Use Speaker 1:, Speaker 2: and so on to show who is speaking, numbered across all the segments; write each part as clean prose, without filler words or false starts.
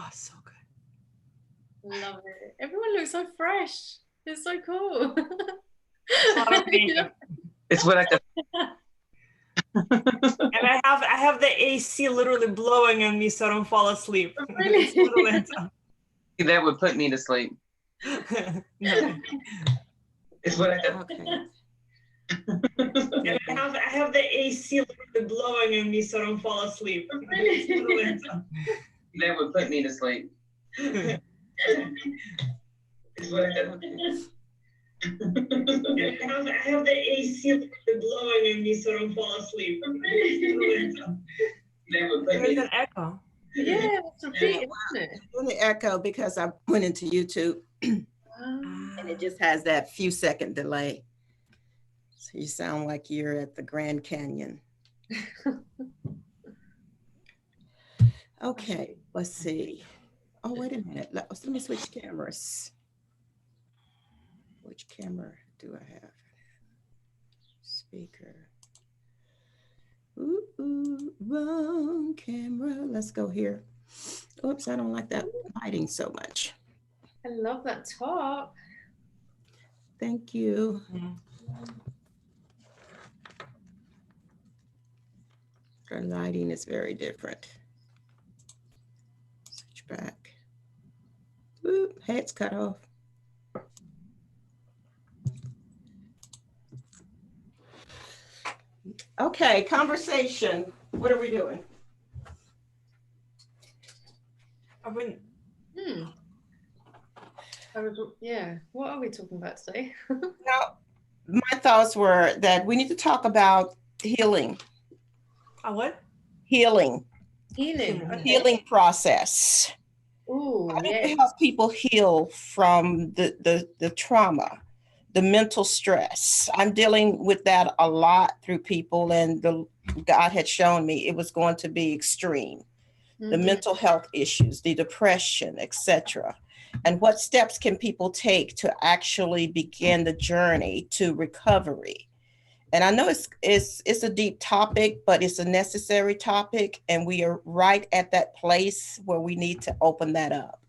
Speaker 1: Oh, so good.
Speaker 2: Love it. Everyone looks so fresh. It's so cool.
Speaker 1: It's a lot of makeup.
Speaker 3: It's what I could.
Speaker 1: And I have the AC literally blowing on me so I don't fall asleep.
Speaker 2: Really?
Speaker 1: It's literally
Speaker 3: That would put me to sleep.
Speaker 1: no.
Speaker 3: It's what I could.
Speaker 4: Okay.
Speaker 1: And I have the AC literally blowing on me so I don't fall asleep. It's literally
Speaker 3: That would put me to sleep. It's what I could.
Speaker 1: And I have the AC literally blowing on me so I don't fall asleep. It's literally
Speaker 3: That would put me
Speaker 1: There's
Speaker 3: to
Speaker 1: an echo.
Speaker 2: Yeah, it's repeating, isn't it?
Speaker 4: Doing the echo because I went into YouTube and it just has that few second delay. So you sound like you're at the Grand Canyon. Okay, let's see. Oh, wait a minute. Let me switch cameras. Which camera do I have? Speaker. Ooh, wrong camera. Let's go here. Oops, I don't like that lighting so much.
Speaker 2: I love that top.
Speaker 4: Thank you. The lighting is very different. Switch back. Oop, head's cut off. Okay, conversation. What are we doing?
Speaker 2: Yeah, what are we talking about today?
Speaker 4: Now, my thoughts were that we need to talk about healing.
Speaker 1: What?
Speaker 4: Healing.
Speaker 2: Healing.
Speaker 4: A healing process.
Speaker 2: Ooh,
Speaker 4: How do
Speaker 2: yes.
Speaker 4: we help people heal from the trauma, the mental stress? I'm dealing with that a lot through people, and God had shown me it was going to be extreme. The mental health issues, the depression, etc. And what steps can people take to actually begin the journey to recovery? And I know it's a deep topic, but it's a necessary topic. And we are right at that place where we need to open that up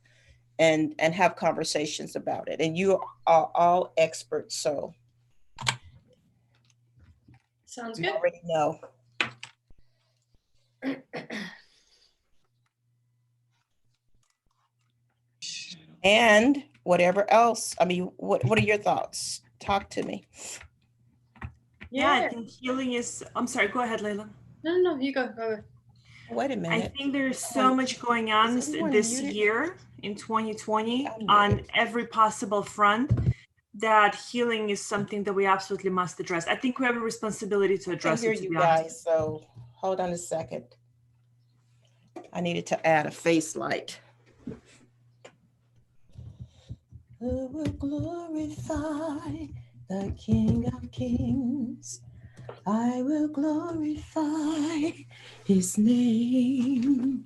Speaker 4: and have conversations about it. And you are all experts, so.
Speaker 2: Sounds
Speaker 4: You
Speaker 2: good.
Speaker 4: already know. And whatever else, I mean, what are your thoughts? Talk to me.
Speaker 1: Yeah, I think healing is, I'm sorry, go ahead, Layla.
Speaker 2: No, you go.
Speaker 4: Wait a minute.
Speaker 1: I think there's so much going on this year in 2020 on every possible front that healing is something that we absolutely must address. I think we have a responsibility to address it.
Speaker 4: I hear you guys, so hold on a second. I needed to add a face light. I will glorify the King of Kings. I will glorify his name.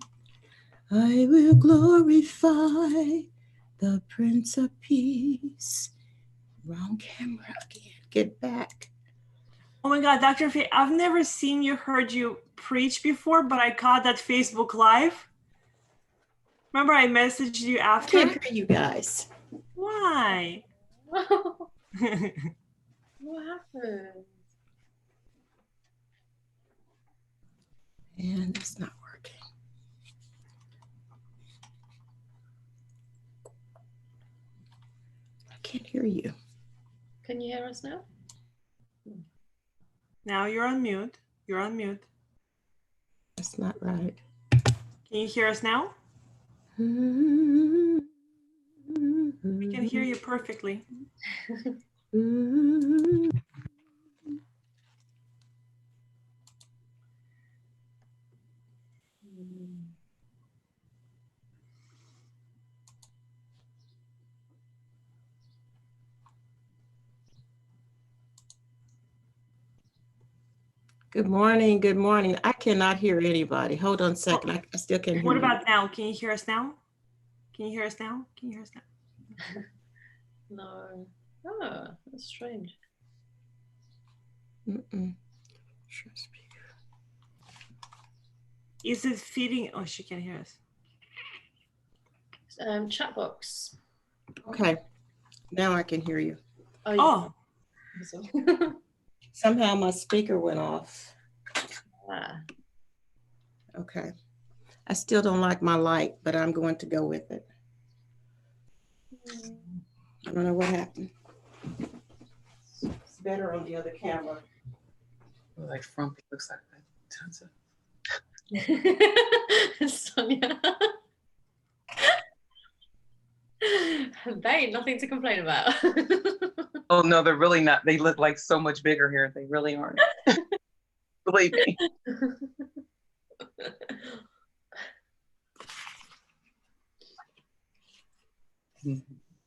Speaker 4: I will glorify the Prince of Peace. Wrong camera again. Get back.
Speaker 1: Oh my God, Dr. Faye, I've never seen you, heard you preach before, but I caught that Facebook Live. Remember I messaged you after?
Speaker 4: I can't hear you guys.
Speaker 1: Why?
Speaker 2: What happened?
Speaker 4: And it's not working. I can't hear you.
Speaker 2: Can you hear us now?
Speaker 1: Now you're on mute. You're on mute.
Speaker 4: That's not right.
Speaker 1: Can you hear us now? We can hear you perfectly.
Speaker 4: Good morning. Good morning. I cannot hear anybody. Hold on a second. I still can't hear you.
Speaker 1: What about now? Can you hear us now? Can you hear us now? Can you hear us now?
Speaker 2: No. Oh, that's strange.
Speaker 1: Is it feeding? Oh, she can't hear us.
Speaker 2: chat box.
Speaker 4: Okay, now I can hear you.
Speaker 1: Oh,
Speaker 4: Somehow my speaker went off.
Speaker 2: Ah.
Speaker 4: Okay. I still don't like my light, but I'm going to go with it. I don't know what happened. It's better on the other camera.
Speaker 5: Like frumpy looks like that.
Speaker 2: Sonia. They ain't nothing to complain about.
Speaker 5: Oh no, they're really not. They look like so much bigger here. They really aren't. Believe me.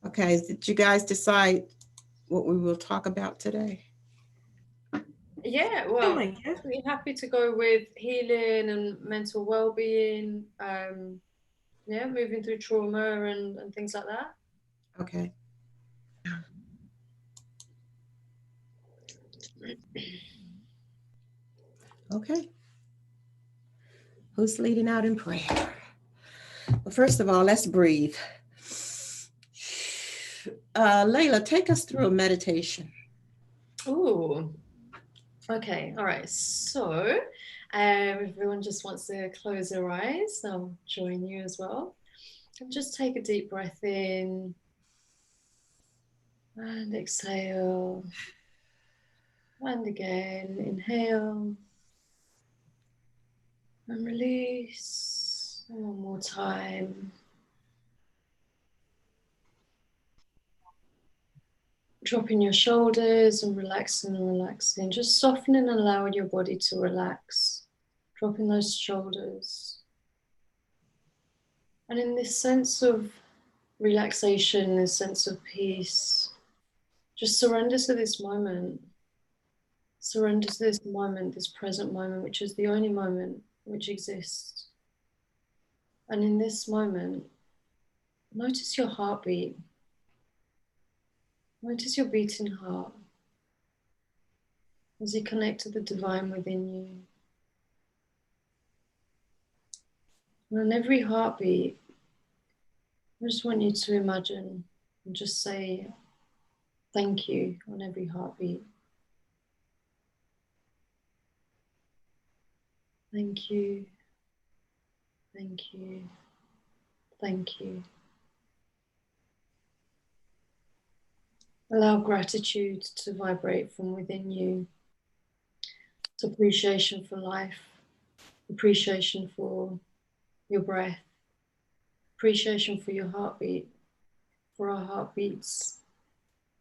Speaker 4: Okay, did you guys decide what we will talk about today?
Speaker 2: Yeah, well,
Speaker 1: feeling it.
Speaker 2: we're happy to go with healing and mental well-being. Yeah, moving through trauma and things like that.
Speaker 4: Okay. Okay. Who's leading out in prayer? Well, first of all, let's breathe. Layla, take us through a meditation.
Speaker 2: Ooh. Okay, all right. So everyone just wants to close their eyes. I'll join you as well. And just take a deep breath in and exhale. And again, inhale and release. And one more time. Dropping your shoulders and relaxing, just softening and allowing your body to relax. Dropping those shoulders. And in this sense of relaxation, this sense of peace, just surrender to this moment. Surrender to this moment, this present moment, which is the only moment which exists. And in this moment, notice your heartbeat. Notice your beating heart as you connect to the divine within you. And on every heartbeat, I just want you to imagine and just say thank you on every heartbeat. Thank you, thank you, thank you. Allow gratitude to vibrate from within you. It's appreciation for life, appreciation for your breath, appreciation for your heartbeat, for our heartbeats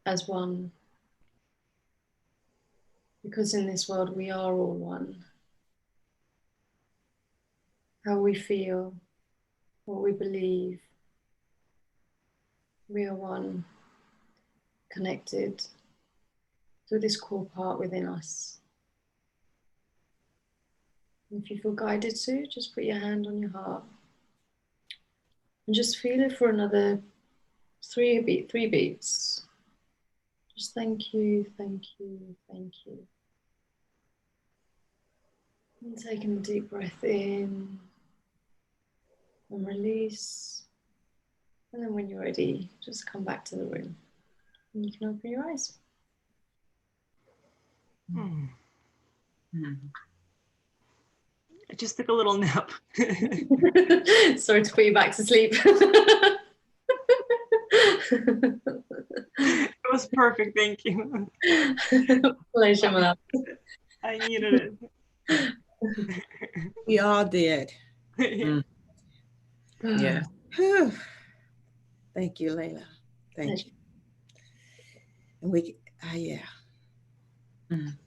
Speaker 2: as one. Because in this world we are all one. How we feel, what we believe, we are one, connected through this core part within us. If you feel guided to, just put your hand on your heart and just feel it for another three beats. Just thank you, thank you, thank you. And taking a deep breath in and release. And then when you're ready, just come back to the room. And you can open your eyes.
Speaker 1: Hmm. I just took a little nap.
Speaker 2: Sorry to put you back to sleep.
Speaker 1: It was perfect, thank you.
Speaker 2: Pleasure, my love.
Speaker 1: I needed it.
Speaker 4: We all did.
Speaker 5: Yeah.
Speaker 4: Whew. Thank you, Layla. Thank you. And we, yeah.
Speaker 5: Mm.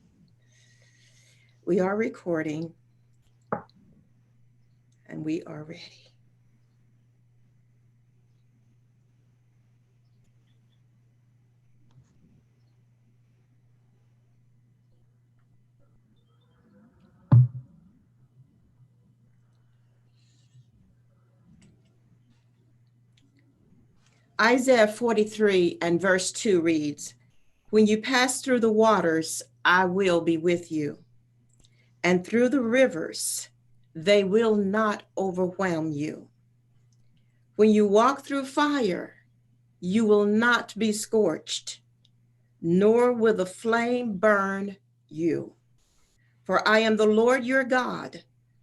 Speaker 4: We are recording and we are ready. Isaiah 43 and verse 2 reads, "When you pass through the waters, I will be with you, and through the rivers, they will not overwhelm you. When you walk through fire, you will not be scorched, nor will the flame burn you. For I am the Lord your God,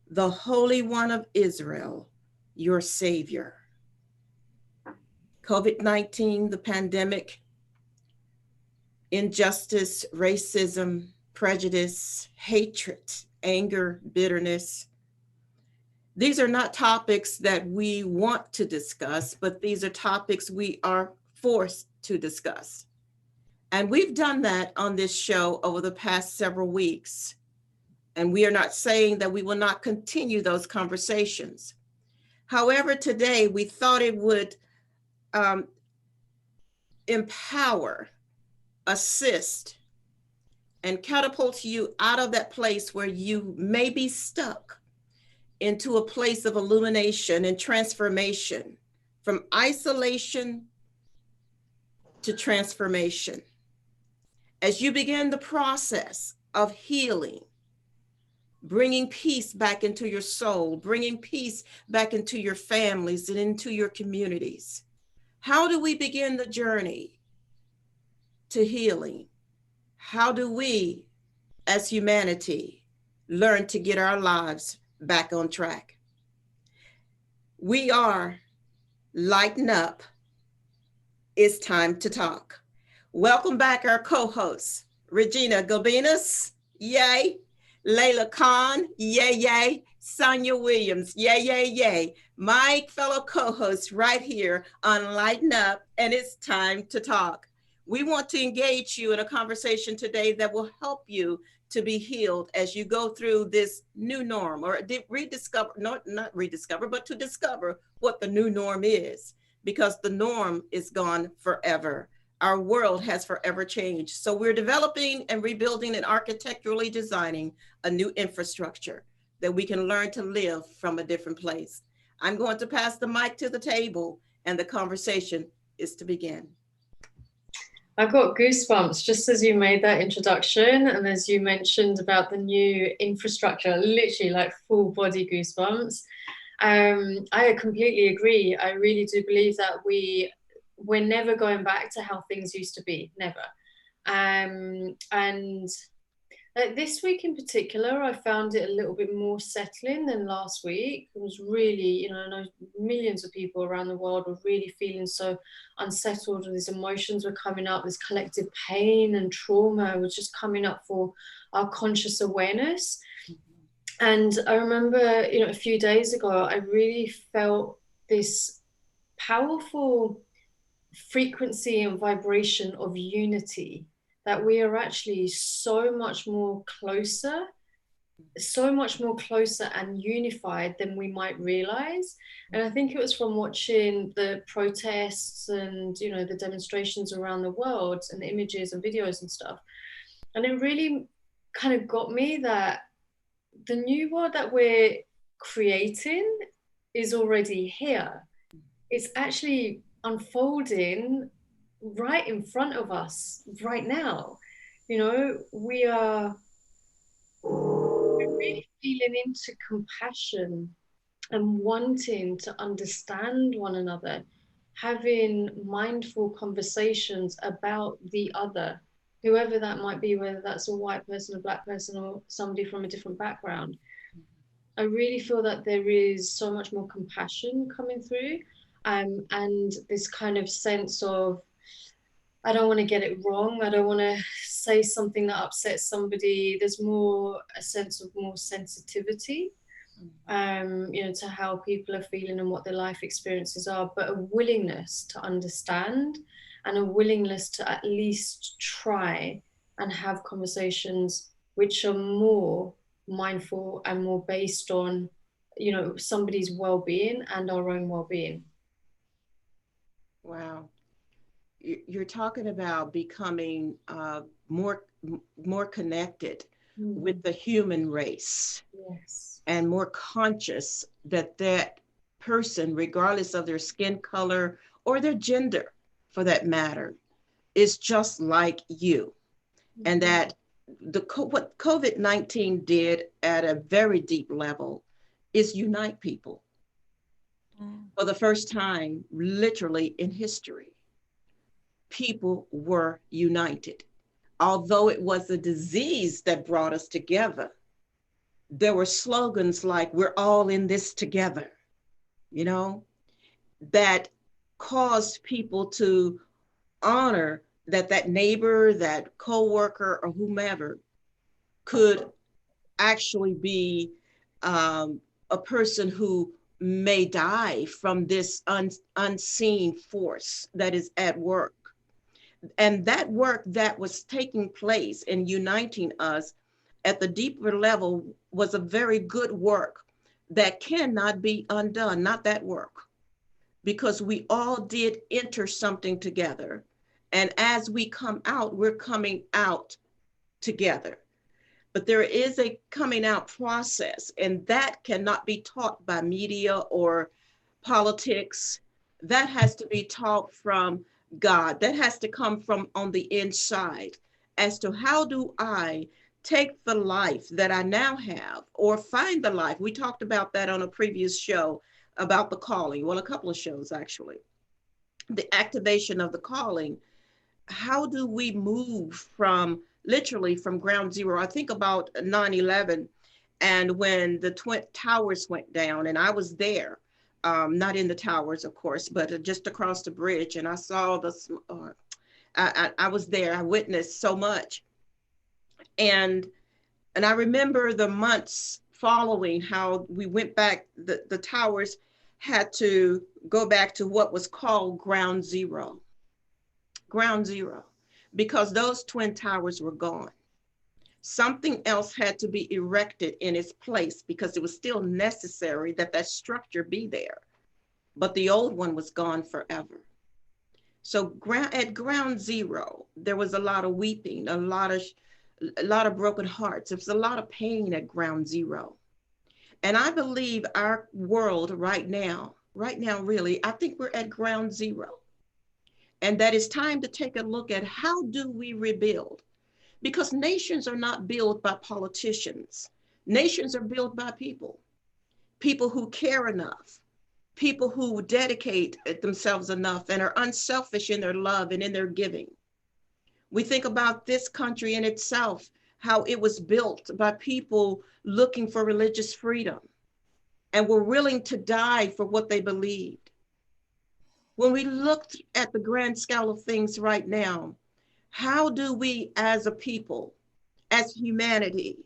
Speaker 4: the Holy One of Israel, your Savior. COVID-19, the pandemic, injustice, racism, prejudice, hatred, anger, bitterness. These are not topics that we want to discuss, but these are topics we are forced to discuss. And we've done that on this show over the past several weeks. And we are not saying that we will not continue those conversations. However, today we thought it would empower, assist, and catapult you out of that place where you may be stuck into a place of illumination and transformation, from isolation to transformation. As you begin the process of healing, bringing peace back into your soul, bringing peace back into your families and into your communities. How do we begin the journey to healing? How do we, as humanity, learn to get our lives back on track? We are Lighten Up. It's time to talk. Welcome back our co-hosts, Regina Gobinas, yay. Layla Khan, yay, yay. Sonia Williams, yay, yay, yay. My fellow co-hosts right here on Lighten Up, and it's time to talk. We want to engage you in a conversation today that will help you to be healed as you go through this new norm, or rediscover, not rediscover, but to discover what the new norm is, because the norm is gone forever. Our world has forever changed. So we're developing and rebuilding and architecturally designing a new infrastructure that we can learn to live from a different place. I'm going to pass the mic to the table, and the conversation is to begin.
Speaker 2: I got goosebumps just as you made that introduction, and as you mentioned about the new infrastructure, literally like full body goosebumps. I completely agree. I really do believe that we're never going back to how things used to be, never. And this week in particular, I found it a little bit more settling than last week. It was really, I know millions of people around the world were really feeling so unsettled, and these emotions were coming up, this collective pain and trauma was just coming up for our conscious awareness. And I remember, a few days ago, I really felt this powerful frequency and vibration of unity, that we are actually so much more closer and unified than we might realize. And I think it was from watching the protests and the demonstrations around the world, and the images and videos and stuff, and it really kind of got me that the new world that we're creating is already here. It's actually unfolding right in front of us right now. We are really feeling into compassion and wanting to understand one another, having mindful conversations about the other, whoever that might be, whether that's a white person, a black person, or somebody from a different background. I really feel that there is so much more compassion coming through, and this kind of sense of, I don't want to get it wrong. I don't want to say something that upsets somebody. There's more a sense of more sensitivity, to how people are feeling and what their life experiences are, but a willingness to understand, and a willingness to at least try and have conversations which are more mindful and more based on, somebody's well-being and our own well-being.
Speaker 4: Wow. You're talking about becoming more connected with the human race.
Speaker 2: Yes.
Speaker 4: And more conscious that person, regardless of their skin color or their gender for that matter, is just like you. And that what COVID-19 did at a very deep level is unite people. For the first time, literally in history, people were united. Although it was a disease that brought us together, there were slogans like, we're all in this together, you know, that caused people to honor that neighbor, that coworker, or whomever could actually be a person who may die from this unseen force that is at work. And that work that was taking place in uniting us at the deeper level was a very good work that cannot be undone, not that work, because we all did enter something together. And as we come out, we're coming out together. But there is a coming out process, and that cannot be taught by media or politics. That has to be taught from God. That has to come from on the inside as to how do I take the life that I now have or find the life. We talked about that on a previous show about the calling. Well, a couple of shows actually. The activation of the calling. How do we move from literally from ground zero? I think about 9/11 and when the Twin Towers went down, and I was there, not in the towers, of course, but just across the bridge. And I saw I was there, I witnessed so much. And I remember the months following how we went back, the towers had to go back to what was called ground zero, because those Twin Towers were gone. Something else had to be erected in its place because it was still necessary that that structure be there. But the old one was gone forever. So at ground zero, there was a lot of weeping, a lot of broken hearts. There was a lot of pain at ground zero. And I believe our world right now, really, I think we're at ground zero. And that it's time to take a look at how do we rebuild? Because nations are not built by politicians. Nations are built by people who care enough, people who dedicate themselves enough and are unselfish in their love and in their giving. We think about this country in itself, how it was built by people looking for religious freedom and were willing to die for what they believed. When we look at the grand scale of things right now, how do we as a people, as humanity,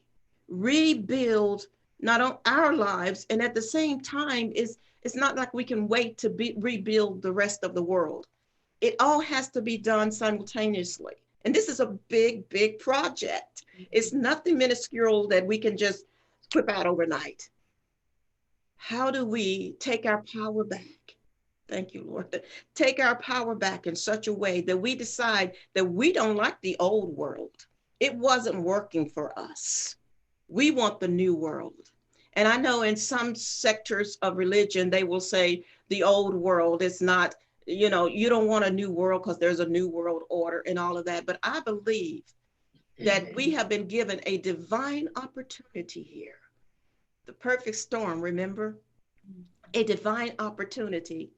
Speaker 4: rebuild not only our lives, and at the same time, it's not like we can wait to rebuild the rest of the world. It all has to be done simultaneously. And this is a big, big project. It's nothing minuscule that we can just whip out overnight. How do we take our power back? Thank you, Lord. Take our power back in such a way that we decide that we don't like the old world. It wasn't working for us. We want the new world. And I know in some sectors of religion, they will say the old world is not, you don't want a new world because there's a new world order and all of that. But I believe that we have been given a divine opportunity here. The perfect storm, remember? A divine opportunity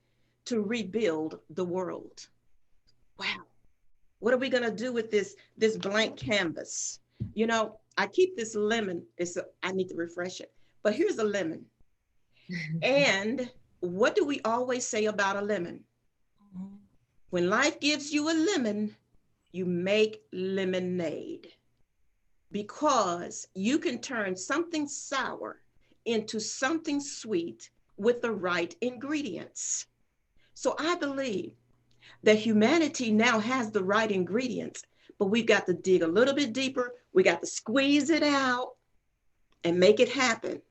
Speaker 4: to rebuild the world. Wow. What are we going to do with this blank canvas? I keep this lemon. I need to refresh it. But here's a lemon. And what do we always say about a lemon? When life gives you a lemon, you make lemonade. Because you can turn something sour into something sweet with the right ingredients. So I believe that humanity now has the right ingredients, but we've got to dig a little bit deeper. We got to squeeze it out and make it happen.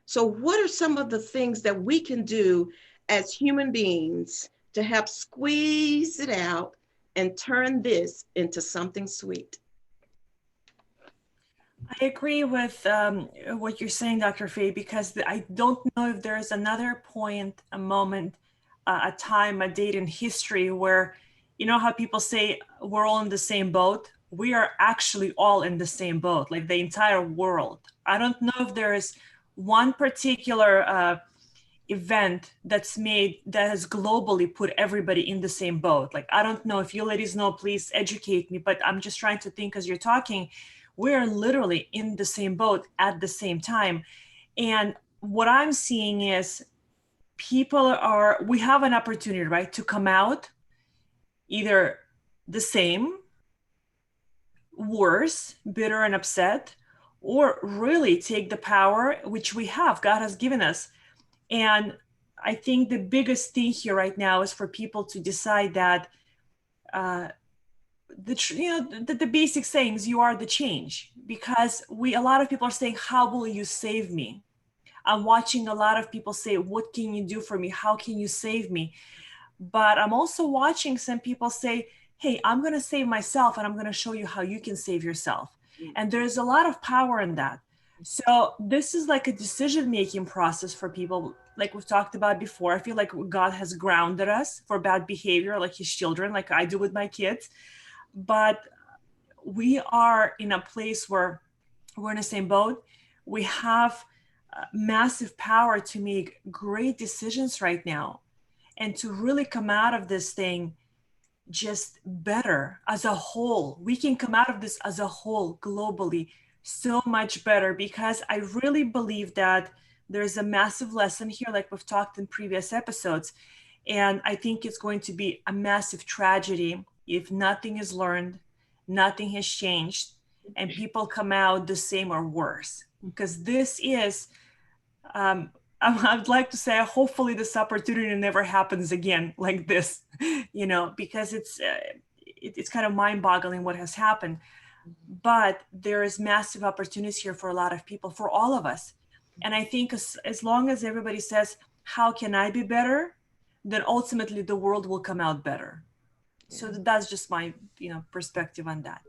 Speaker 4: So what are some of the things that we can do as human beings to help squeeze it out and turn this into something sweet?
Speaker 1: I agree with what you're saying, Dr. Faye, because I don't know if there's another point, a moment, a time, a date in history where, how people say we're all in the same boat. We are actually all in the same boat, like the entire world. I don't know if there is one particular event that has globally put everybody in the same boat. Like, I don't know if you ladies know, please educate me, but I'm just trying to think as you're talking, we're literally in the same boat at the same time. And what I'm seeing is we have an opportunity, right, to come out either the same, worse, bitter and upset, or really take the power which God has given us. And I think the biggest thing here right now is for people to decide that the basic sayings, you are the change, because a lot of people are saying, how will you save me? I'm watching a lot of people say, what can you do for me? How can you save me? But I'm also watching some people say, hey, I'm going to save myself, and I'm going to show you how you can save yourself. And there's a lot of power in that. So this is like a decision-making process for people, like we've talked about before. I feel like God has grounded us for bad behavior, like his children, like I do with my kids. But we are in a place where we're in the same boat. We have massive power to make great decisions right now, and to really come out of this thing just better as a whole. We can come out of this as a whole globally so much better, because I really believe that there's a massive lesson here, like we've talked in previous episodes. And I think it's going to be a massive tragedy if nothing is learned, nothing has changed, and people come out the same or worse. Because this is, I'd like to say, hopefully this opportunity never happens again like this, because it's kind of mind-boggling what has happened. But there is massive opportunities here for a lot of people, for all of us. And I think as long as everybody says, how can I be better? Then ultimately the world will come out better. So that's just my, perspective on that.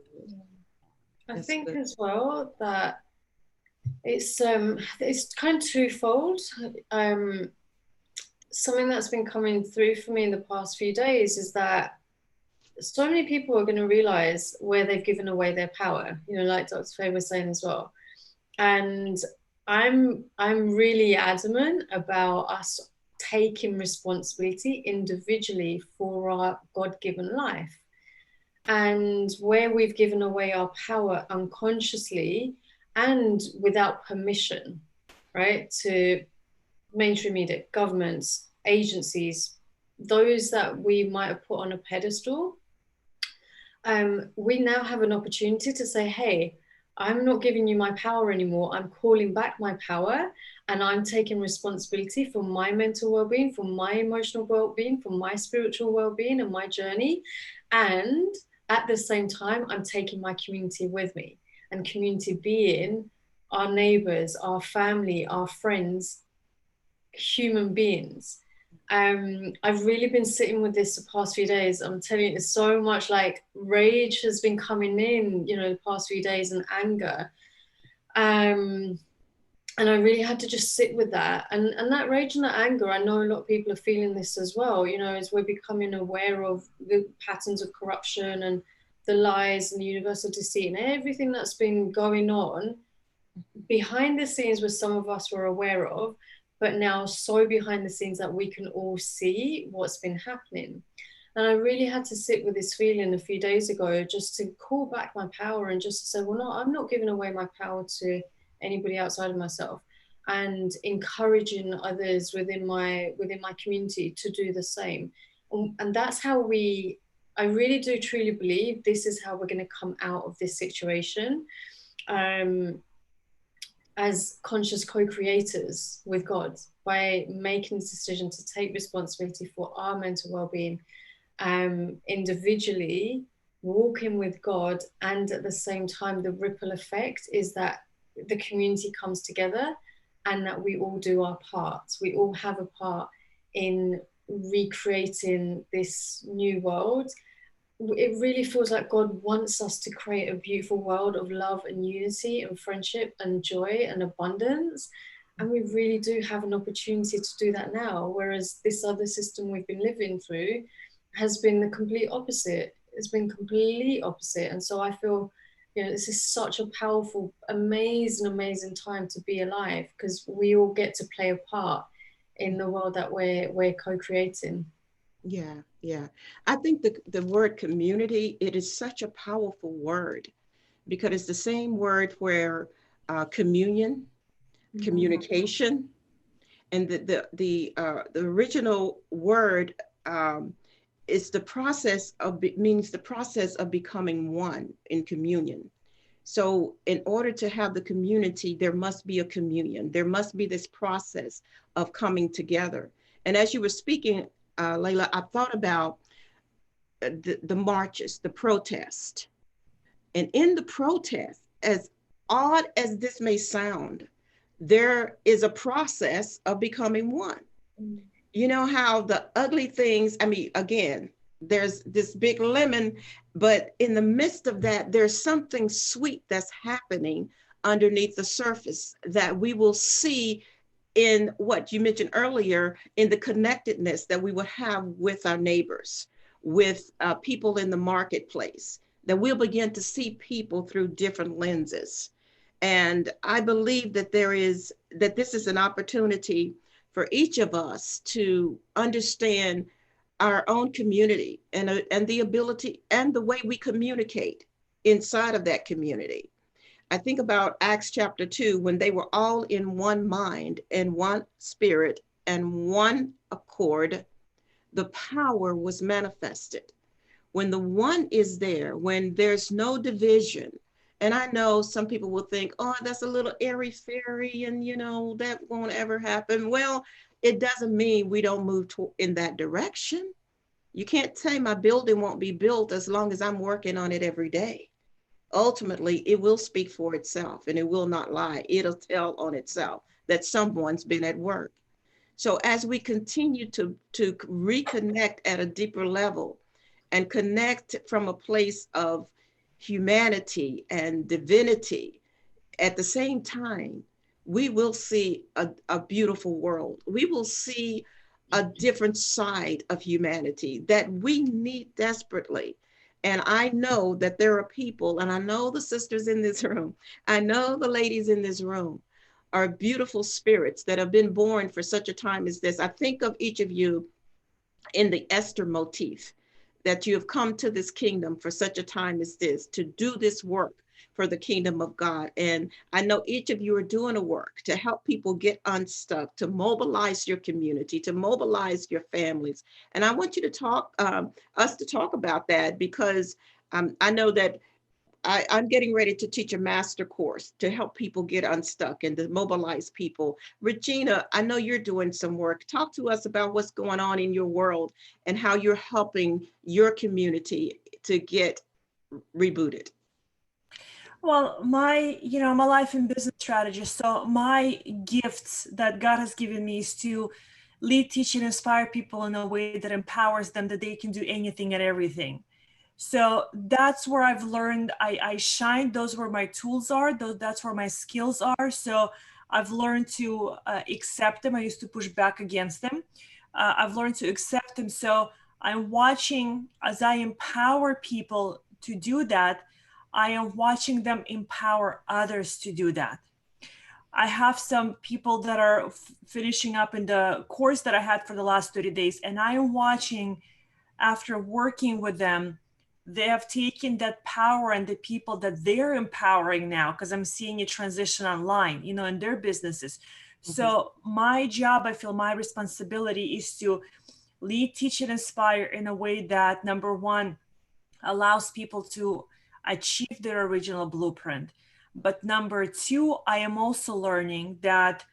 Speaker 2: I think as well that it's kind of twofold. Something that's been coming through for me in the past few days is that so many people are going to realize where they've given away their power, like Dr. Faye was saying as well. And I'm really adamant about us taking responsibility individually for our God-given life. And where we've given away our power unconsciously and without permission, right, to mainstream media, governments, agencies, those that we might have put on a pedestal, we now have an opportunity to say, hey, I'm not giving you my power anymore. I'm calling back my power, and I'm taking responsibility for my mental well-being, for my emotional well-being, for my spiritual well-being and my journey. And at the same time, I'm taking my community with me, and community being our neighbors, our family, our friends, human beings. I've really been sitting with this the past few days. I'm telling you, it's so much like rage has been coming in, the past few days, and anger. And I really had to just sit with that. And that rage and that anger, I know a lot of people are feeling this as well, as we're becoming aware of the patterns of corruption and the lies and the universal deceit and everything that's been going on behind the scenes, where some of us were aware of, but now so behind the scenes that we can all see what's been happening. And I really had to sit with this feeling a few days ago, just to call back my power and just to say, well, no, I'm not giving away my power to anybody outside of myself, and encouraging others within my community to do the same. And that's how I really do truly believe this is how we're going to come out of this situation. As conscious co-creators with God, by making the decision to take responsibility for our mental well-being, individually, walking with God, and at the same time, the ripple effect is that the community comes together, and that we all do our part. We all have a part in recreating this new world. It really feels like God wants us to create a beautiful world of love and unity and friendship and joy and abundance. And we really do have an opportunity to do that now. Whereas this other system we've been living through has been the complete opposite. It's been completely opposite. And so I feel, this is such a powerful, amazing time to be alive, because we all get to play a part in the world that we're co-creating.
Speaker 4: Yeah, yeah. I think the word community, it is such a powerful word because it's the same word where communion, communication, and the original word is the process of means the process of becoming one in communion. So in order to have the community, there must be a communion. There must be this process of coming together. And as you were speaking, Layla, I thought about the marches, the protest. And in the protest, as odd as this may sound, there is a process of becoming one. You know how the ugly things, I mean, again, there's this big lemon, but in the midst of that, there's something sweet that's happening underneath the surface that we will see in what you mentioned earlier, in the connectedness that we will have with our neighbors, with people in the marketplace, that we'll begin to see people through different lenses. And I believe that this is an opportunity for each of us to understand our own community and the ability and the way we communicate inside of that community. I think about Acts chapter 2, when they were all in one mind and one spirit and one accord, the power was manifested. When the one is there, when there's no division, and I know some people will think, oh, that's a little airy fairy and that won't ever happen. Well, it doesn't mean we don't move in that direction. You can't say my building won't be built as long as I'm working on it every day. Ultimately, it will speak for itself and it will not lie. It'll tell on itself that someone's been at work. So as we continue to reconnect at a deeper level and connect from a place of humanity and divinity, at the same time, we will see a beautiful world. We will see a different side of humanity that we need desperately. And I know that there are people, and I know the sisters in this room, I know the ladies in this room are beautiful spirits that have been born for such a time as this. I think of each of you in the Esther motif, that you have come to this kingdom for such a time as this, to do this work for the kingdom of God. And I know each of you are doing a work to help people get unstuck, to mobilize your community, to mobilize your families. And I want you to talk, us to talk about that, because I know that I'm getting ready to teach a master course to help people get unstuck and to mobilize people. Regina, I know you're doing some work. Talk to us about what's going on in your world and how you're helping your community to get rebooted.
Speaker 1: Well, my life and business strategist. So my gifts that God has given me is to lead, teach, and inspire people in a way that empowers them that they can do anything and everything. So that's where I've learned I shine. Those where my tools are. That's where my skills are. So I've learned to accept them. I used to push back against them. I've learned to accept them. So I'm watching as I empower people to do that. I am watching them empower others to do that. I have some people that are finishing up in the course that I had for the last 30 days, and I am watching, after working with them, they have taken that power and the people that they're empowering now, because I'm seeing a transition online, in their businesses. Mm-hmm. So my job, I feel my responsibility is to lead, teach, and inspire in a way that, number one, allows people to achieve their original blueprint. But number two, I am also learning that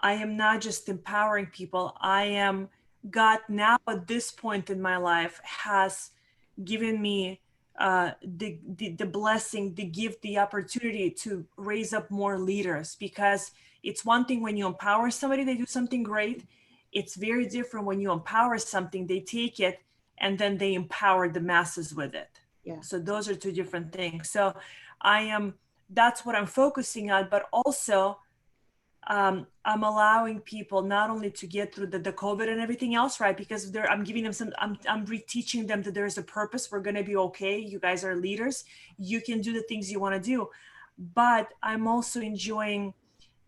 Speaker 1: I am not just empowering people. God now at this point in my life has given me the blessing, the gift, the opportunity to raise up more leaders, because it's one thing when you empower somebody, they do something great. It's very different when you empower something, they take it and then they empower the masses with it. Yeah. So those are two different things. So that's what I'm focusing on, but also I'm allowing people not only to get through the COVID and everything else, right? Because I'm giving them I'm reteaching them that there's a purpose. We're going to be okay. You guys are leaders. You can do the things you want to do. But I'm also enjoying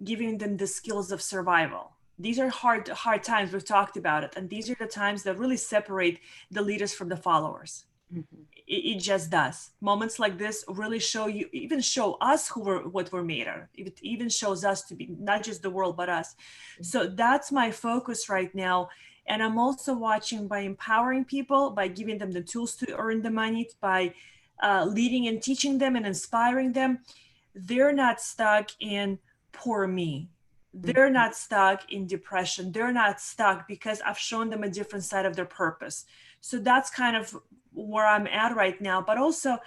Speaker 1: giving them the skills of survival. These are hard times. We've talked about it. And these are the times that really separate the leaders from the followers.
Speaker 6: Mhm.
Speaker 1: It just does. Moments like this really show you, even show us what we're made of. It even shows us to be not just the world, but us. So that's my focus right now. And I'm also watching by empowering people, by giving them the tools to earn the money, by leading and teaching them and inspiring them. They're not stuck in poor me. They're not stuck in depression. They're not stuck because I've shown them a different side of their purpose. So that's kind of where I'm at right now. But also,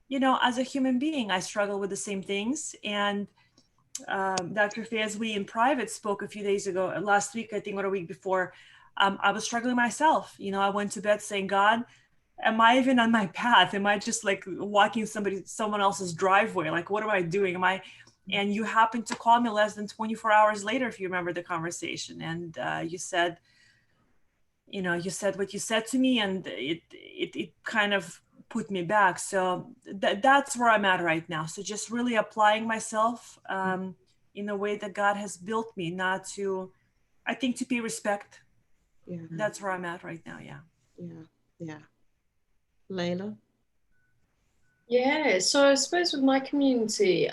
Speaker 1: you know, as a human being, I struggle with the same things. And Dr. Fazli in private spoke a few days ago, last week, I think, or a week before. I was struggling myself. You know, I went to bed saying, God, am I even on my path? Am I just like walking someone else's driveway? Like, what am I doing? And you happened to call me less than 24 hours later, if you remember the conversation. And you said, you know, you said what you said to me, and it kind of put me back. So that's where I'm at right now. So just really applying myself in a way that God has built me, not to, I think, to pay respect.
Speaker 6: Yeah.
Speaker 1: That's where I'm at right now. Yeah.
Speaker 6: Yeah. Yeah. Layla?
Speaker 2: Yeah, so I suppose with my community,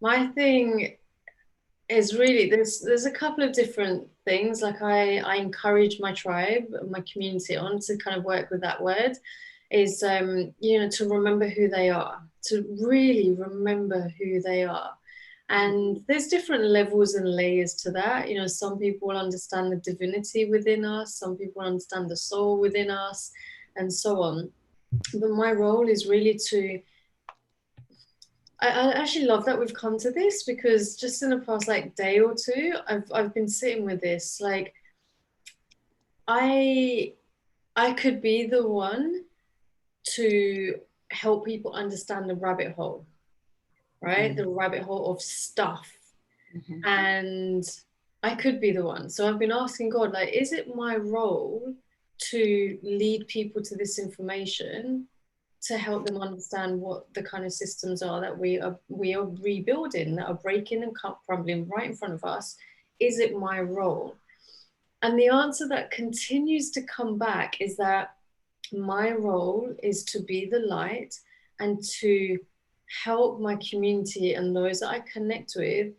Speaker 2: my thing is really there's a couple of different things. Like I encourage my tribe, my community on to kind of work with that word, is you know, to remember who they are, to really remember who they are. And there's different levels and layers to that. You know, some people understand the divinity within us, some people understand the soul within us, and so on. But my role is really to, I actually love that we've come to this, because just in the past like day or two, I've been sitting with this. Like, I could be the one to help people understand the rabbit hole, right? The rabbit hole of stuff. And I could be the one. So I've been asking God, like, is it my role to lead people to this information, to help them understand what the kind of systems are that we are rebuilding, that are breaking and crumbling right in front of us? Is it my role? And the answer that continues to come back is that my role is to be the light and to help my community and those that I connect with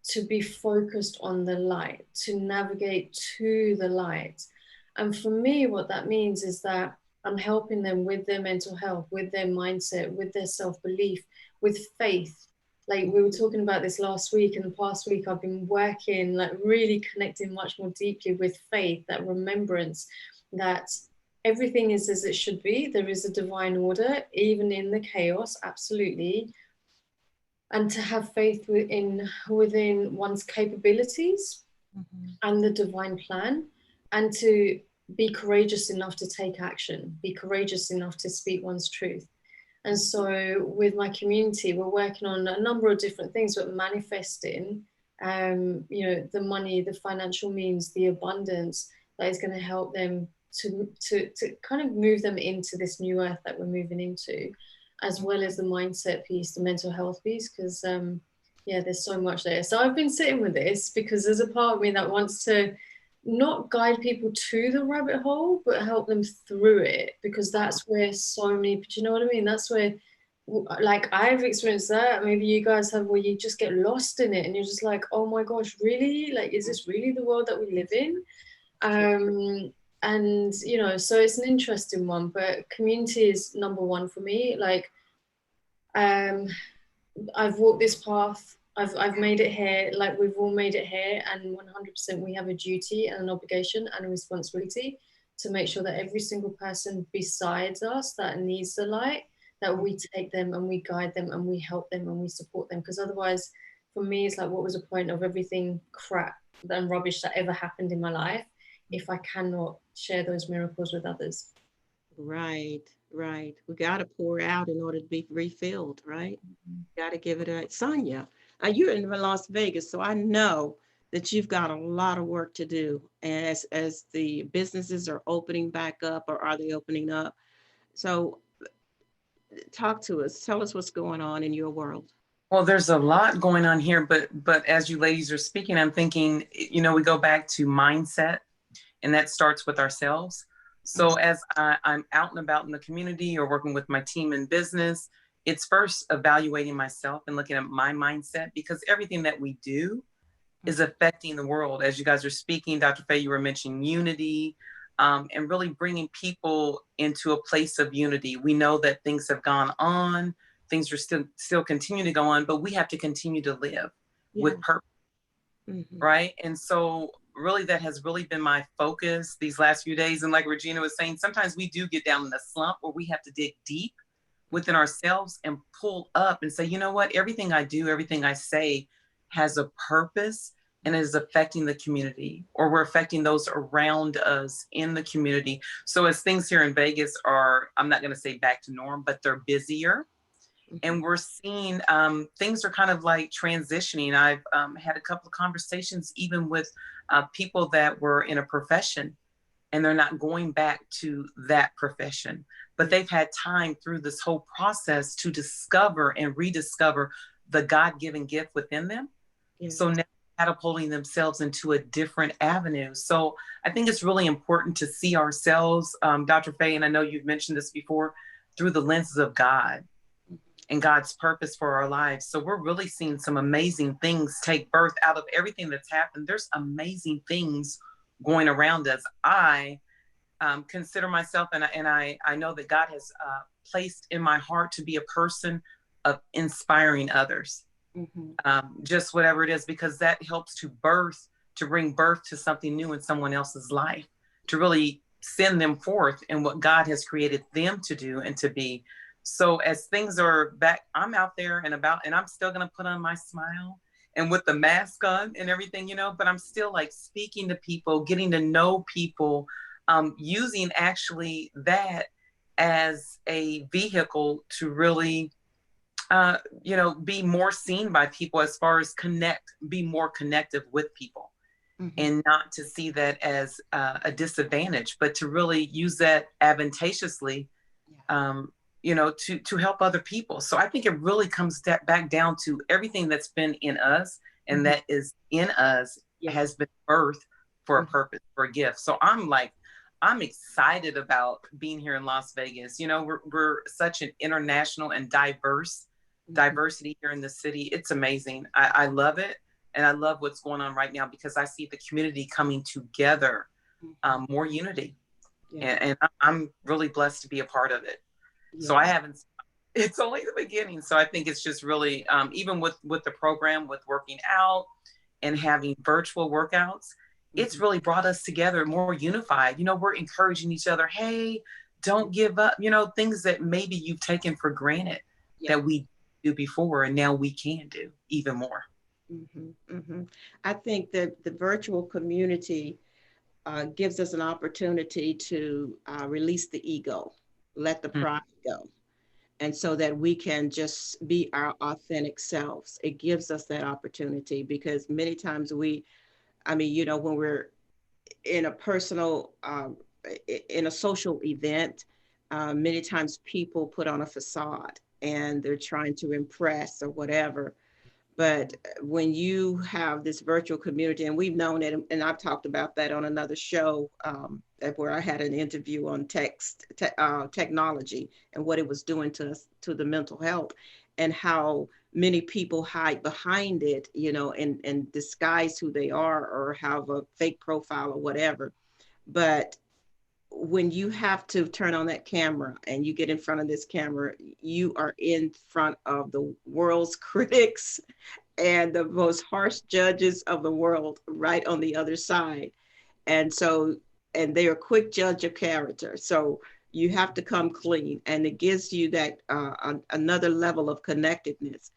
Speaker 2: to be focused on the light, to navigate to the light. And for me, what that means is that I'm helping them with their mental health, with their mindset, with their self-belief, with faith. Like we were talking about this last week, and the past week I've been working, like really connecting much more deeply with faith, that remembrance that everything is as it should be. There is a divine order, even in the chaos, absolutely. And to have faith within one's capabilities and the divine plan, and to be courageous enough to take action, be courageous enough to speak one's truth. And so with my community, we're working on a number of different things, but manifesting, you know, the money, the financial means, the abundance that is going to help them to kind of move them into this new earth that we're moving into, as well as the mindset piece, the mental health piece, because yeah, there's so much there. So I've been sitting with this because there's a part of me that wants to not guide people to the rabbit hole, but help them through it, because that's where so many, do you know what I mean? That's where, like, I've experienced that, maybe you guys have, where you just get lost in it and you're just like, oh my gosh, really? Like, is this really the world that we live in? And, you know, so it's an interesting one, but community is number one for me. Like, I've walked this path. I've made it here, like we've all made it here, and 100% we have a duty and an obligation and a responsibility to make sure that every single person besides us that needs the light, that we take them and we guide them and we help them and we support them. Because otherwise, for me, it's like, what was the point of everything crap and rubbish that ever happened in my life if I cannot share those miracles with others?
Speaker 6: Right, right. We got to pour out in order to be refilled, right? Got to give it a Sonia. You're in Las Vegas, so I know that you've got a lot of work to do as the businesses are opening back up, or are they opening up? So talk to us. Tell us what's going on in your world.
Speaker 5: Well, there's a lot going on here, but as you ladies are speaking, I'm thinking, we go back to mindset, and that starts with ourselves. So as I'm out and about in the community or working with my team in business, it's first evaluating myself and looking at my mindset, because everything that we do is affecting the world. As you guys are speaking, Dr. Faye, you were mentioning unity, and really bringing people into a place of unity. We know that things have gone on, things are still continue to go on, but we have to continue to live with purpose, right? And so really that has really been my focus these last few days. And like Regina was saying, sometimes we do get down in the slump where we have to dig deep within ourselves and pull up and say, you know what, everything I do, everything I say has a purpose and is affecting the community, or we're affecting those around us in the community. So as things here in Vegas are, I'm not going to say back to norm, but they're busier. And we're seeing things are kind of like transitioning. I've had a couple of conversations even with people that were in a profession, and they're not going back to that profession, but they've had time through this whole process to discover and rediscover the God-given gift within them. So now catapulting themselves into a different avenue. So I think it's really important to see ourselves, Dr. Faye, and I know you've mentioned this before, through the lenses of God and God's purpose for our lives. So we're really seeing some amazing things take birth out of everything that's happened. There's amazing things going around us. I consider myself, and I know that God has placed in my heart to be a person of inspiring others. Just whatever it is, because that helps to bring birth to something new in someone else's life, to really send them forth in what God has created them to do and to be. So as things are back, I'm out there and about, and I'm still going to put on my smile and with the mask on and everything, but I'm still like speaking to people, getting to know people, using actually that as a vehicle to really, be more seen by people, as far as be more connective with people, and not to see that as a disadvantage, but to really use that advantageously, to help other people. So I think it really comes back down to everything that's been in us and that is in us has been birthed for a purpose, for a gift. So I'm excited about being here in Las Vegas. We're such an international and diversity here in the city. It's amazing. I love it. And I love what's going on right now, because I see the community coming together, more unity. And I'm really blessed to be a part of it. So it's only the beginning. So I think it's just really, even with the program, with working out and having virtual workouts, it's really brought us together more unified. We're encouraging each other. Hey, don't give up, things that maybe you've taken for granted that we do before, and now we can do even more.
Speaker 6: I think that the virtual community gives us an opportunity to release the ego, let the pride go. And so that we can just be our authentic selves. It gives us that opportunity, because many times when we're in a personal, in a social event, many times people put on a facade and they're trying to impress or whatever. But when you have this virtual community, and we've known it, and I've talked about that on another show, where I had an interview on technology and what it was doing to us, to the mental health, and how many people hide behind it, and disguise who they are or have a fake profile or whatever. But when you have to turn on that camera and you get in front of this camera, you are in front of the world's critics and the most harsh judges of the world right on the other side. And they are quick judge of character. So you have to come clean, and it gives you that another level of connectedness.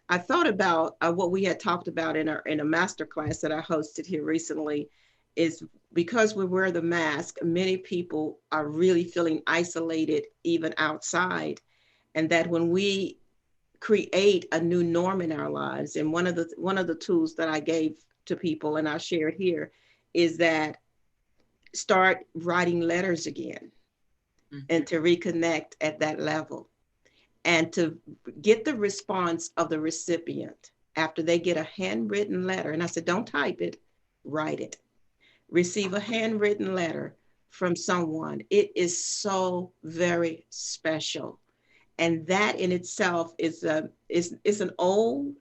Speaker 6: I thought about what we had talked about in a masterclass that I hosted here recently, is because we wear the mask, many people are really feeling isolated even outside. And that when we create a new norm in our lives, and one of the tools that I gave to people and I shared here is that start writing letters again and to reconnect at that level. and to get the response of the recipient after they get a handwritten letter. And I said, don't type it, write it. Receive a handwritten letter from someone. It is so very special. And that in itself is an old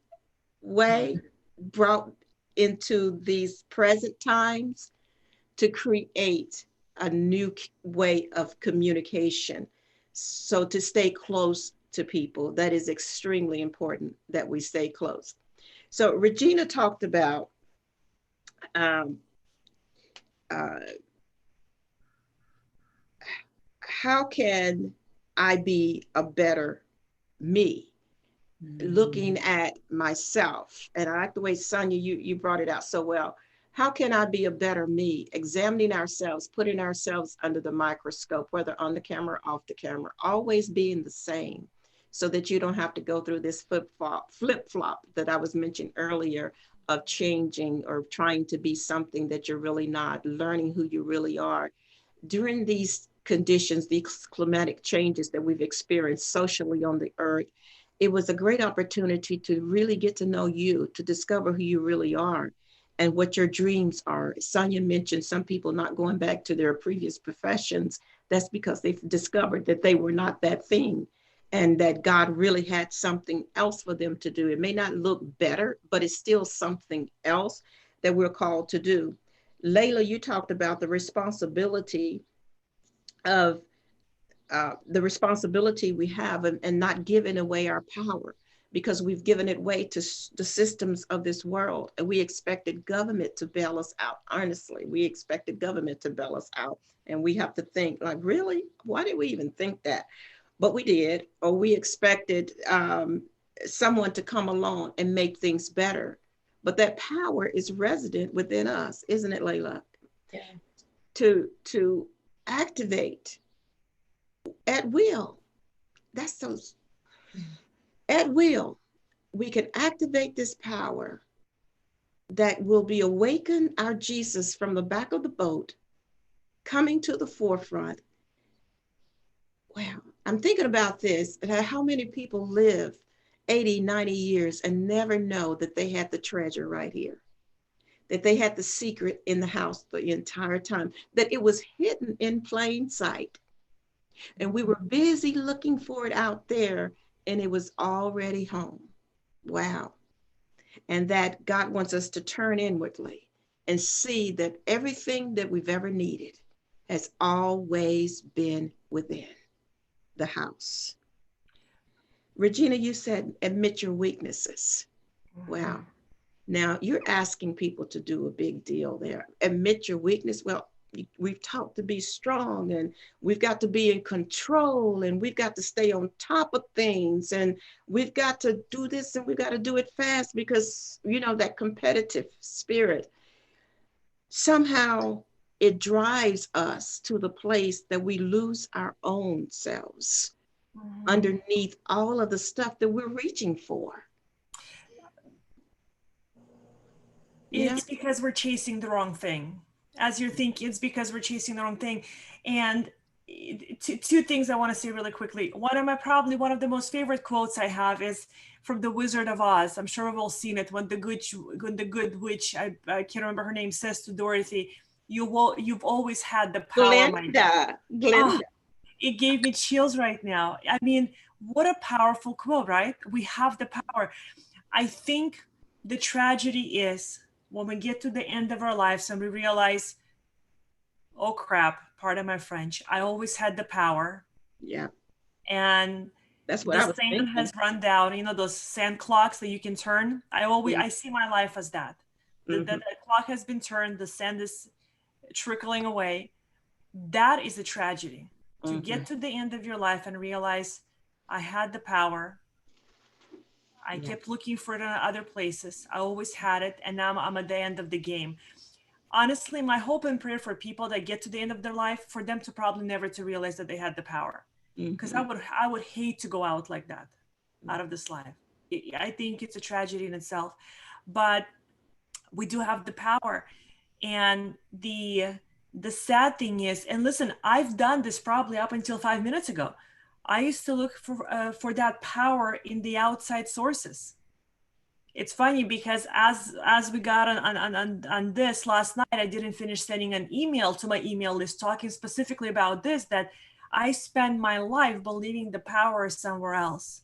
Speaker 6: way brought into these present times to create a new way of communication. So to stay close to people, that is extremely important that we stay close. So Regina talked about how can I be a better me? Looking at myself. And I like the way Sonia, you brought it out so well. How can I be a better me? Examining ourselves, putting ourselves under the microscope, whether on the camera or off the camera, always being the same, so that you don't have to go through this flip-flop that I was mentioning earlier of changing or trying to be something that you're really not, learning who you really are. During these conditions, these climatic changes that we've experienced socially on the earth, it was a great opportunity to really get to know you, to discover who you really are and what your dreams are. Sonia mentioned some people not going back to their previous professions. That's because they've discovered that they were not that thing and that God really had something else for them to do. It may not look better, but it's still something else that we're called to do. Layla, you talked about the responsibility of the responsibility we have and not giving away our power, because we've given it away to the systems of this world. And we expected government to bail us out. Honestly, we expected government to bail us out. And we have to think like, really? Why did we even think that? But we did, or we expected someone to come along and make things better. But that power is resident within us, isn't it, Layla?
Speaker 2: Yeah.
Speaker 6: To activate at will. That's so, at will, we can activate this power that will be awaken our Jesus from the back of the boat, coming to the forefront. Wow, I'm thinking about this, how many people live 80, 90 years and never know that they had the treasure right here, that they had the secret in the house the entire time, that it was hidden in plain sight. And we were busy looking for it out there and it was already home. Wow. And that God wants us to turn inwardly and see that everything that we've ever needed has always been within the house. Regina, you said admit your weaknesses. Wow. Now you're asking people to do a big deal there. Admit your weakness. Well, we've taught to be strong and we've got to be in control and we've got to stay on top of things and we've got to do this and we've got to do it fast because, you know, that competitive spirit, somehow it drives us to the place that we lose our own selves underneath all of the stuff that we're reaching for.
Speaker 1: It's because we're chasing the wrong thing. As you're thinking, it's because we're chasing the wrong thing. And two things I want to say really quickly. Probably one of the most favorite quotes I have is from The Wizard of Oz. I'm sure we've all seen it when the good witch, I can't remember her name, says to Dorothy, you've always had the power.
Speaker 6: Glinda.
Speaker 1: Oh, it gave me chills right now. I mean, what a powerful quote, right? We have the power. I think the tragedy is when we get to the end of our lives and we realize, oh crap, pardon my French, I always had the power.
Speaker 6: Yeah.
Speaker 1: And
Speaker 6: that's what
Speaker 1: the
Speaker 6: I was
Speaker 1: sand
Speaker 6: thinking.
Speaker 1: has run down, you know, those sand clocks that you can turn. I see my life as that. The clock has been turned, the sand is trickling away. That is a tragedy. To get to the end of your life and realize I had the power. I kept looking for it in other places. I always had it. And now I'm at the end of the game. Honestly, my hope and prayer for people that get to the end of their life, for them to probably never to realize that they had the power. Because I would hate to go out like that, out of this life. I think it's a tragedy in itself. But we do have the power. And the sad thing is, and listen, I've done this probably up until 5 minutes ago. I used to look for that power in the outside sources. It's funny because as we got on this last night, I didn't finish sending an email to my email list talking specifically about this, that I spend my life believing the power is somewhere else.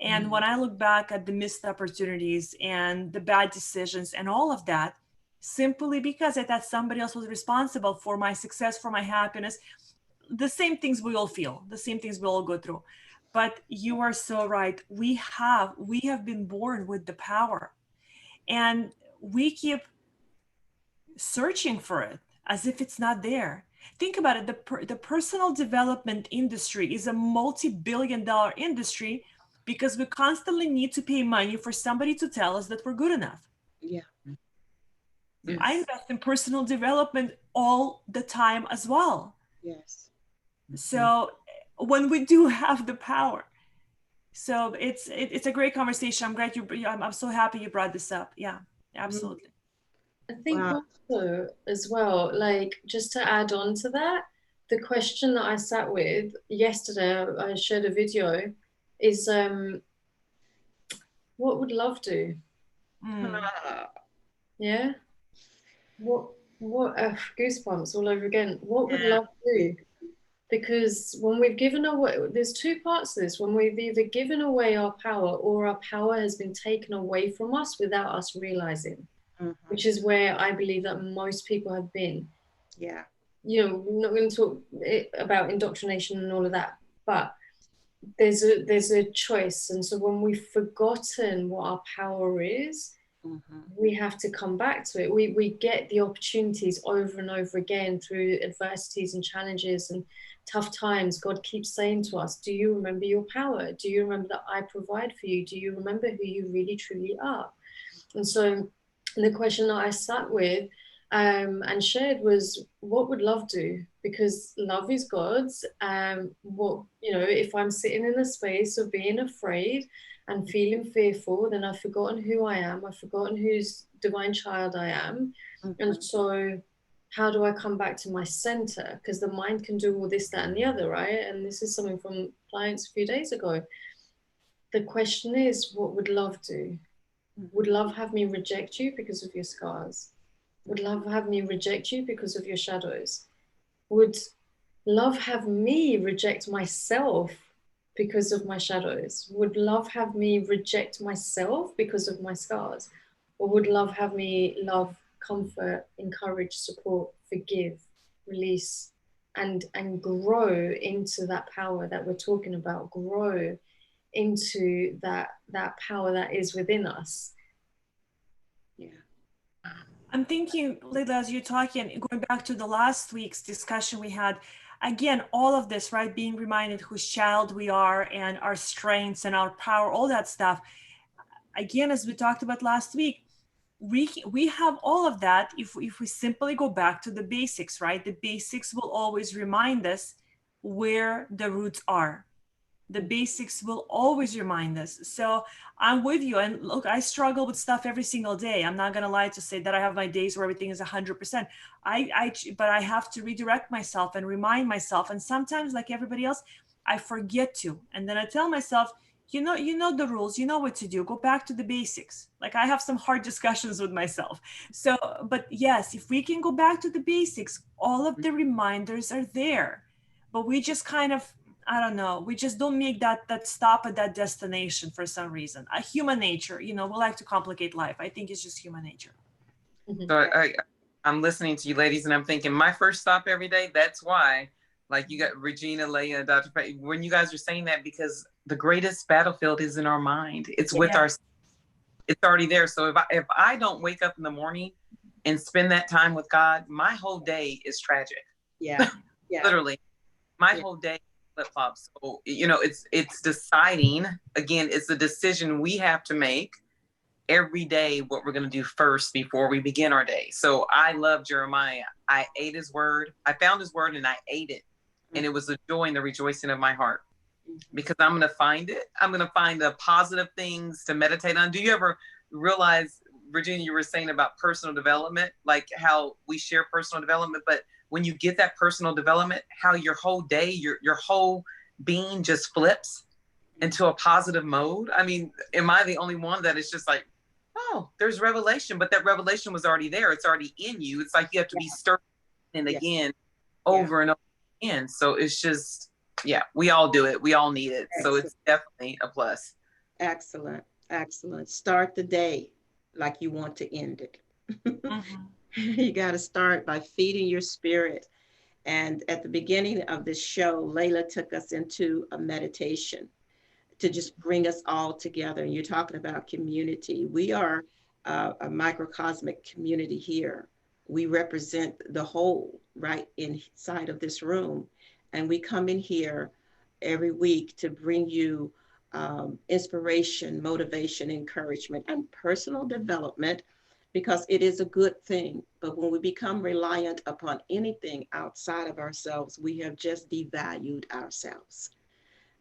Speaker 1: And when I look back at the missed opportunities and the bad decisions and all of that, simply because I thought somebody else was responsible for my success, for my happiness, the same things we all feel, the same things we all go through. But you are so right. We have been born with the power, and we keep searching for it as if it's not there. Think about it. The personal development industry is a multi-billion-dollar industry because we constantly need to pay money for somebody to tell us that we're good enough.
Speaker 6: Yeah.
Speaker 5: Yes.
Speaker 1: I invest in personal development all the time as well.
Speaker 6: Yes.
Speaker 1: So when we do have the power, so it's a great conversation. I'm glad I'm so happy you brought this up. Yeah, absolutely.
Speaker 2: I think
Speaker 6: Wow.
Speaker 2: also as well, like just to add on to that, the question that I sat with yesterday, I shared a video, is what would love do? Yeah. What goosebumps all over again. What would
Speaker 6: Yeah.
Speaker 2: love do? Because when we've given away, there's two parts to this. When we've either given away our power or our power has been taken away from us without us realizing, which is where I believe that most people have been.
Speaker 6: Yeah.
Speaker 2: You know, we're not going to talk about indoctrination and all of that, but there's a choice. And so when we've forgotten what our power is, we have to come back to it. We get the opportunities over and over again through adversities and challenges and tough times. God keeps saying to us, do you remember your power? Do you remember that I provide for you? Do you remember who you really truly are? And so the question that I sat with and shared was, what would love do? Because love is God's. What, you know, if I'm sitting in a space of being afraid and feeling fearful, then I've forgotten who I am. I've forgotten whose divine child I am. And so how do I come back to my center? Because the mind can do all this, that, and the other, right? And this is something from clients a few days ago. The question is, what would love do? Would love have me reject you because of your scars? Would love have me reject you because of your shadows? Would love have me reject myself because of my shadows? Would love have me reject myself because of my scars? Or would love have me love, comfort, encourage, support, forgive, release, and grow into that power that we're talking about, grow into that power that is within us?
Speaker 6: Yeah.
Speaker 1: I'm thinking, Lila, as you're talking, going back to the last week's discussion we had, again, all of this, right? Being reminded whose child we are and our strengths and our power, all that stuff. Again, as we talked about last week, we have all of that if we simply go back to the basics, right? The basics will always remind us where the roots are. The basics will always remind us. So I'm with you. And look, I struggle with stuff every single day. I'm not going to lie to say that I have my days where everything is 100%. But I have to redirect myself and remind myself. And sometimes, like everybody else, I forget to. And then I tell myself, you know the rules, you know what to do. Go back to the basics. Like I have some hard discussions with myself. So, but yes, if we can go back to the basics, all of the reminders are there. But we just kind of, I don't know, we just don't make that stop at that destination for some reason. A human nature, we like to complicate life. I think it's just human nature.
Speaker 5: So I'm listening to you ladies and I'm thinking my first stop every day, that's why, like you got Regina, Leah, Dr. Pay, when you guys are saying that, because the greatest battlefield is in our mind. It's with our, it's already there. So if I don't wake up in the morning and spend that time with God, my whole day is tragic.
Speaker 6: Yeah. Yeah.
Speaker 5: Literally, my whole day flip-flops. So, it's deciding, again, it's a decision we have to make every day what we're going to do first before we begin our day. So I love Jeremiah. I ate his word. I found his word and I ate it. And it was the joy and the rejoicing of my heart, because I'm going to find it. I'm going to find the positive things to meditate on. Do you ever realize, Virginia, you were saying about personal development, like how we share personal development, but when you get that personal development, how your whole day, your whole being just flips into a positive mode. I mean, am I the only one that is just like, oh, there's revelation, but that revelation was already there. It's already in you. It's like you have to be stirred in again, over and over again. So it's just, yeah, we all do it. We all need it. So it's definitely a plus.
Speaker 6: Excellent. Excellent. Start the day like you want to end it. You got to start by feeding your spirit. And at the beginning of this show, Layla took us into a meditation to just bring us all together. And you're talking about community. We are a microcosmic community here. We represent the whole right inside of this room. And we come in here every week to bring you inspiration, motivation, encouragement, and personal development, because it is a good thing. But when we become reliant upon anything outside of ourselves, we have just devalued ourselves,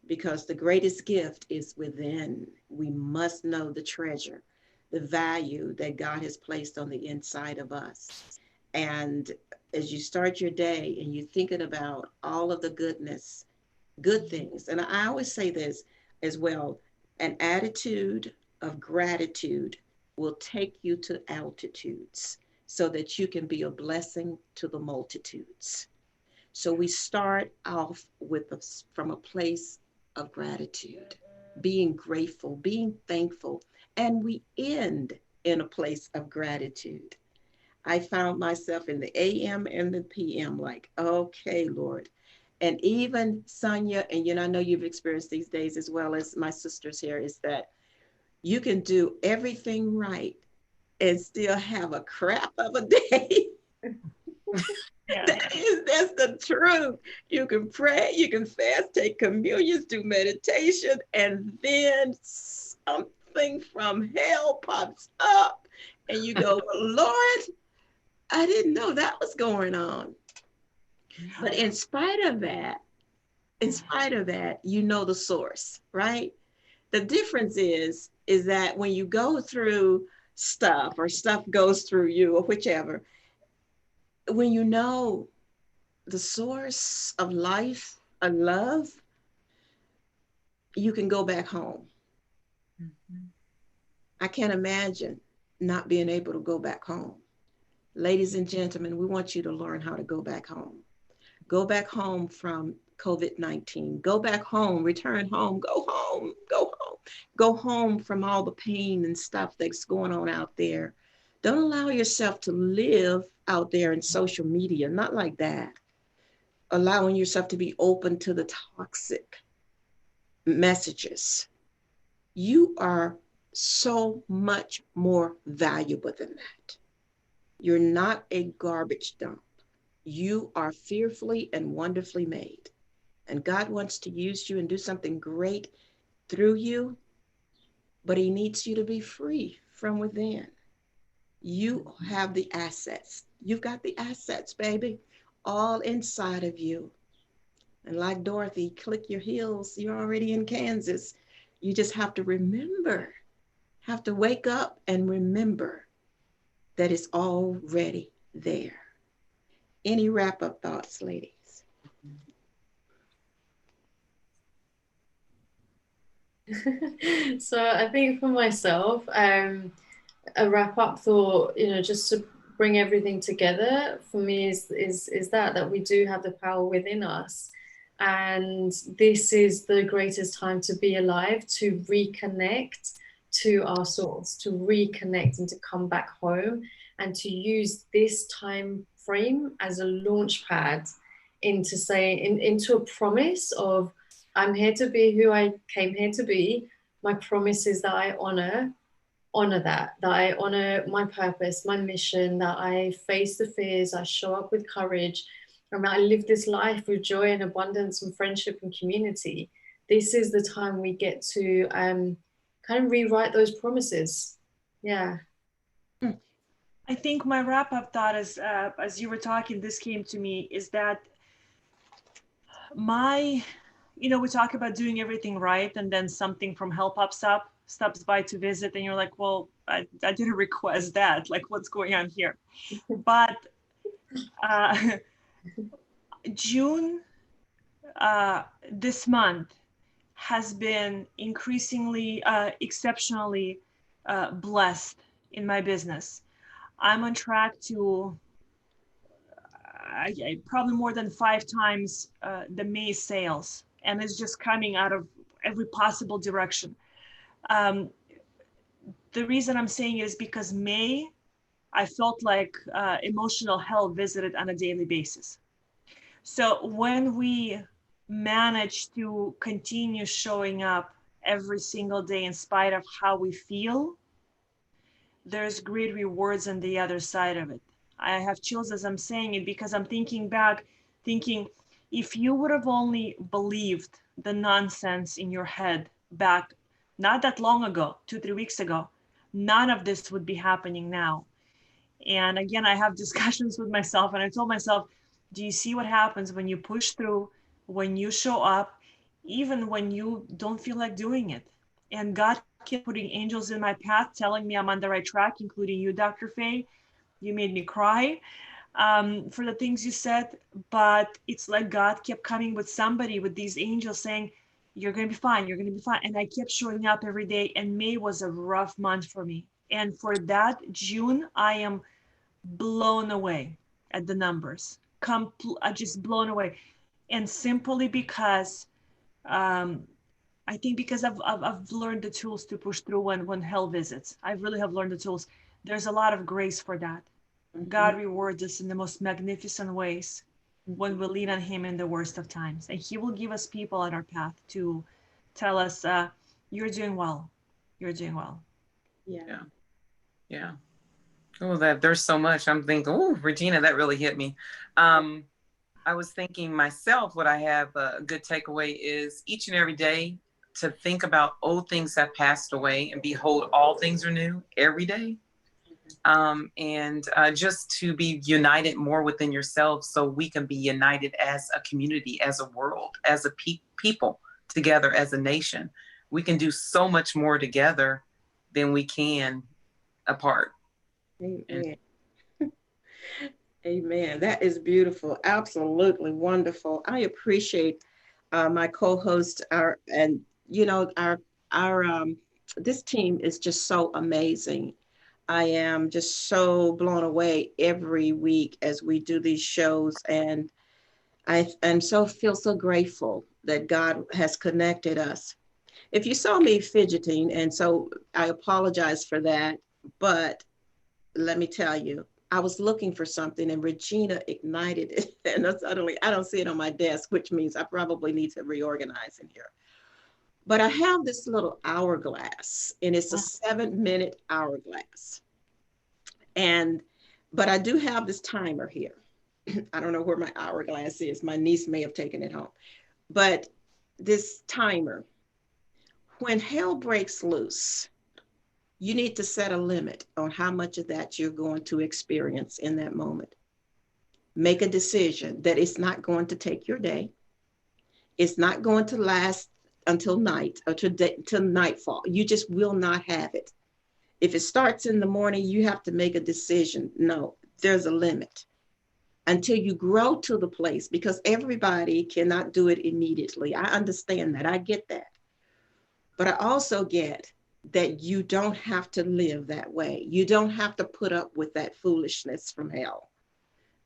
Speaker 6: because the greatest gift is within. We must know the treasure, the value that God has placed on the inside of us. And as you start your day and you're thinking about all of the goodness, good things, and I always say this as well, an attitude of gratitude will take you to altitudes so that you can be a blessing to the multitudes. So we start off from a place of gratitude, being grateful, being thankful, and we end in a place of gratitude. I found myself in the AM and the PM like, okay, Lord. And even Sonia, and I know you've experienced these days as well as my sisters here, is that you can do everything right and still have a crap of a day. That's the truth. You can pray, you can fast, take communions, do meditation, and then something from hell pops up and you go, Lord, I didn't know that was going on. But in spite of that, you know the source, right? The difference is that when you go through stuff or stuff goes through you or whichever, when you know the source of life, of love, you can go back home. I can't imagine not being able to go back home. Ladies and gentlemen, we want you to learn how to go back home. Go back home from COVID-19. Go back home, return home, go home, go home. Go home from all the pain and stuff that's going on out there. Don't allow yourself to live out there in social media, not like that. Allowing yourself to be open to the toxic messages. You are so much more valuable than that. You're not a garbage dump. You are fearfully and wonderfully made. And God wants to use you and do something great through you, but he needs you to be free from within. You have the assets. You've got the assets, baby, all inside of you. And like Dorothy, click your heels. You're already in Kansas. You just have to remember, have to wake up and remember that it's already there. Any wrap-up thoughts, ladies?
Speaker 2: So I think for myself, a wrap-up thought, just to bring everything together for me is that we do have the power within us. And this is the greatest time to be alive, to reconnect to our source, to reconnect and to come back home, and to use this time frame as a launch pad into a promise of, I'm here to be who I came here to be. My promise is that I honor that I honor my purpose, my mission, that I face the fears, I show up with courage, and that I live this life with joy and abundance and friendship and community. This is the time we get to kind of rewrite those promises. Yeah.
Speaker 1: I think my wrap-up thought is, as you were talking, this came to me, is that we talk about doing everything right, and then something from hell stops by to visit, and you're like, well, I didn't request that. Like, what's going on here? But June this month has been increasingly, exceptionally blessed in my business. I'm on track to probably more than 5 times the May sales, and it's just coming out of every possible direction. The reason I'm saying it is because May, I felt like emotional hell visited on a daily basis. So when we manage to continue showing up every single day in spite of how we feel, there's great rewards on the other side of it. I have chills as I'm saying it because I'm thinking back, thinking if you would have only believed the nonsense in your head back not that long ago, 2-3 weeks ago, none of this would be happening now. And again, I have discussions with myself and I told myself, do you see what happens when you push through, when you show up, even when you don't feel like doing it? And God kept putting angels in my path, telling me I'm on the right track, including you, Dr. Faye. You made me cry for the things you said, but it's like God kept coming with somebody, with these angels saying, you're going to be fine, you're going to be fine. And I kept showing up every day, and May was a rough month for me. And for that June, I am blown away at the numbers, just blown away. And simply because I think because I've learned the tools to push through when hell visits. I really have learned the tools. There's a lot of grace for that. God rewards us in the most magnificent ways when we lean on him in the worst of times. And he will give us people on our path to tell us, you're doing well. You're doing well.
Speaker 6: Yeah.
Speaker 5: Yeah. Oh, there's so much. I'm thinking, oh, Regina, that really hit me. I was thinking myself, what I have a good takeaway is each and every day to think about old things that passed away and behold, all things are new every day. And just to be united more within yourself so we can be united as a community, as a world, as a people together, as a nation. We can do so much more together than we can apart.
Speaker 6: Amen. Amen. That is beautiful. Absolutely wonderful. I appreciate my co-host, our this team is just so amazing. I am just so blown away every week as we do these shows, and I am feel so grateful that God has connected us. If you saw me fidgeting, and so I apologize for that, but let me tell you, I was looking for something and Regina ignited it. And suddenly I don't see it on my desk, which means I probably need to reorganize in here. But I have this little hourglass and it's a 7-minute hourglass. But I do have this timer here. I don't know where my hourglass is. My niece may have taken it home. But this timer, when hell breaks loose, you need to set a limit on how much of that you're going to experience in that moment. Make a decision that it's not going to take your day. It's not going to last until night or till nightfall. You just will not have it. If it starts in the morning, you have to make a decision. No, there's a limit until you grow to the place, because everybody cannot do it immediately. I understand that. I get that. But I also get that you don't have to live that way. You don't have to put up with that foolishness from hell,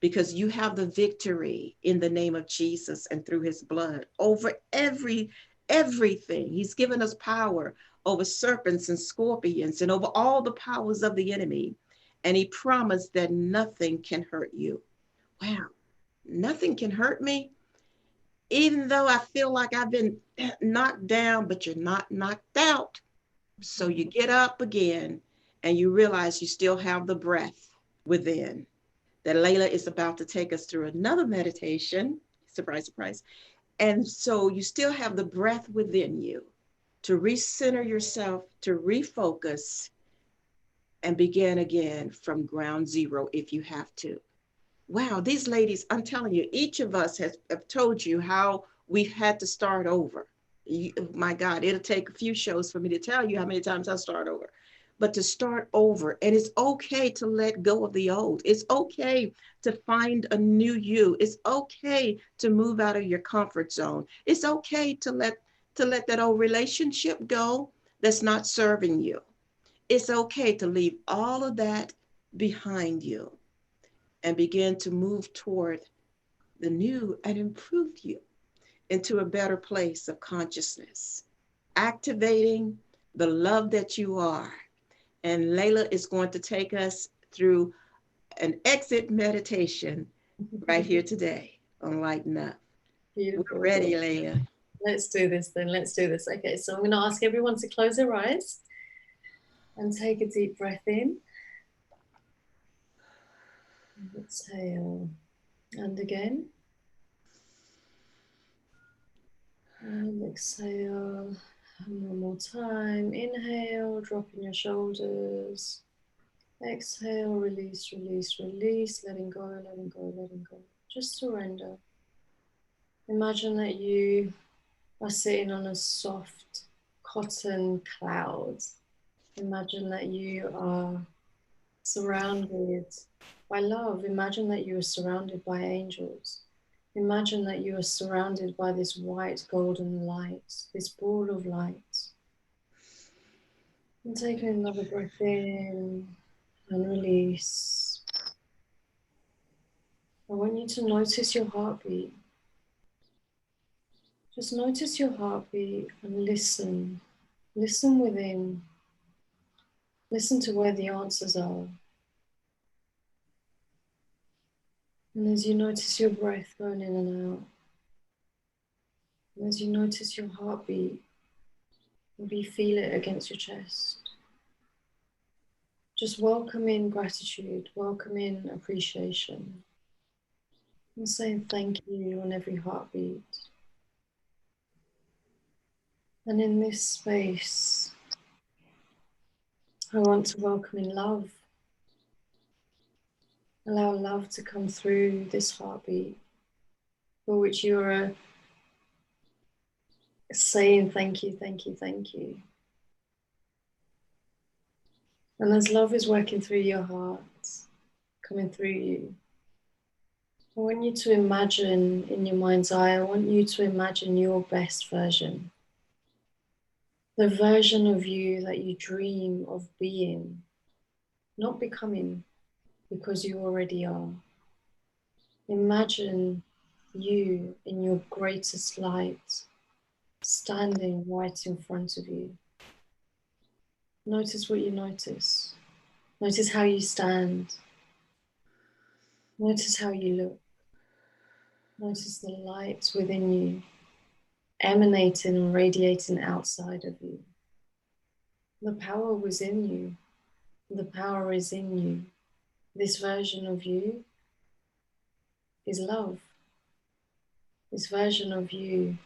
Speaker 6: because you have the victory in the name of Jesus and through his blood over everything. He's given us power over serpents and scorpions and over all the powers of the enemy. And he promised that nothing can hurt you. Wow, nothing can hurt me. Even though I feel like I've been knocked down, but you're not knocked out. So you get up again and you realize you still have the breath within. That Layla is about to take us through another meditation. Surprise, surprise. And so you still have the breath within you to recenter yourself, to refocus, and begin again from ground zero if you have to. Wow, these ladies, I'm telling you, each of us have told you how we've had to start over. My God, it'll take a few shows for me to tell you how many times I start over. but to start over. And it's okay to let go of the old. It's okay to find a new you. It's okay to move out of your comfort zone. It's okay to let that old relationship go that's not serving you. It's okay to leave all of that behind you and begin to move toward the new and improve you into a better place of consciousness, activating the love that you are. And Layla is going to take us through an exit meditation right here today on Lighten Up.
Speaker 2: Beautiful.
Speaker 6: We're ready, Layla.
Speaker 2: Let's do this then. Let's do this. Okay, so I'm going to ask everyone to close their eyes and take a deep breath in. And exhale. And again. And exhale. And one more time. Inhale, dropping your shoulders. Exhale, release, release, release. Letting go, letting go, letting go. Just surrender. Imagine that you are sitting on a soft cotton cloud. Imagine that you are surrounded by love. Imagine that you are surrounded by angels. Imagine that you are surrounded by this white golden light, this ball of light. And taking another breath in and release. I want you to notice your heartbeat. Just notice your heartbeat and listen. Listen within. Listen to where the answers are. And as you notice your breath going in and out, and as you notice your heartbeat, maybe feel it against your chest. Just welcome in gratitude, welcome in appreciation, and saying thank you on every heartbeat. And in this space, I want to welcome in love. Allow love to come through this heartbeat, for which you are saying thank you, thank you, thank you. And as love is working through your heart, coming through you, I want you to imagine in your mind's eye, I want you to imagine your best version. The version of you that you dream of being, not becoming, because you already are. Imagine you in your greatest light, standing right in front of you. Notice what you notice. Notice how you stand. Notice how you look. Notice the light within you, emanating and radiating outside of you. The power was in you. The power is in you. This version of you is love. This version of you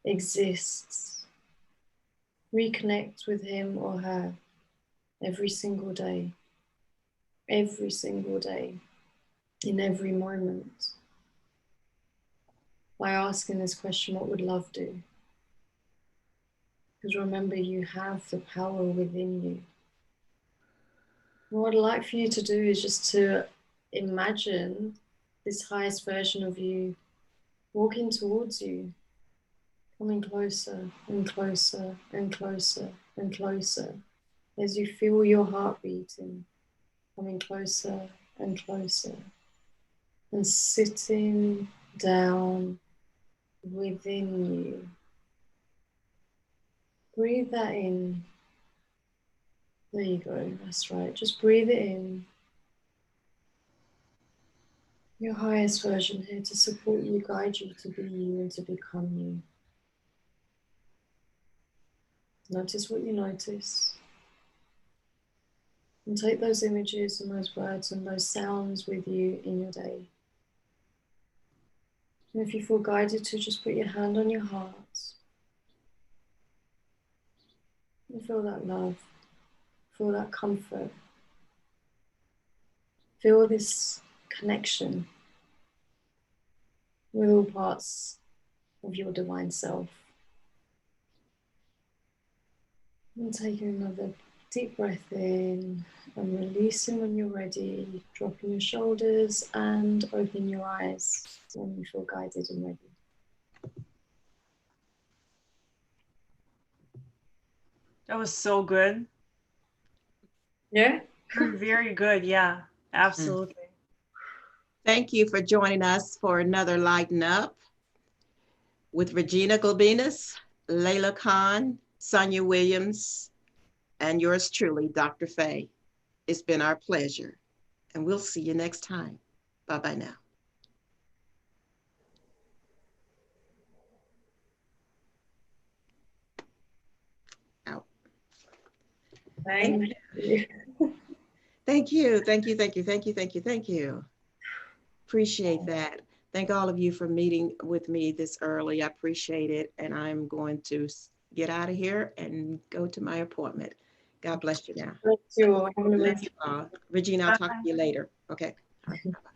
Speaker 2: exists. Reconnect with him or her every single day, in every moment. By asking this question, what would love do? Because remember, you have the power within you. What I'd like for you to do is just to imagine this highest version of you walking towards you, coming closer and closer and closer and closer as you feel your heart beating, coming closer and closer and sitting down within you. Breathe that in. There you go, that's right. Just breathe it in. Your highest version here to support you, guide you to be you and to become you. Notice what you notice. And take those images and those words and those sounds with you in your day. And if you feel guided to, just put your hand on your heart. And feel that love. Feel that comfort. Feel this connection with all parts of your divine self. And taking another Deep breath in and releasing when you're ready, dropping your shoulders and opening your eyes when you feel guided and ready.
Speaker 1: That was so good.
Speaker 2: Yeah?
Speaker 1: Very, very good. Yeah, absolutely.
Speaker 6: Thank you for joining us for another Lighten Up with Regina Globinas, Layla Khan, Sonia Williams, and yours truly, Dr. Faye. It's been our pleasure, and we'll see you next time. Bye-bye now. Out.
Speaker 2: Thank you.
Speaker 6: Thank you, thank you, thank you, thank you, thank you, thank you. Appreciate that. Thank all of you for meeting with me this early. I appreciate it, and I'm going to get out of here and go to my appointment. God bless you now.
Speaker 2: Thank you.
Speaker 6: Bless you all. Regina, I'll talk to you later. Okay. All right, bye-bye.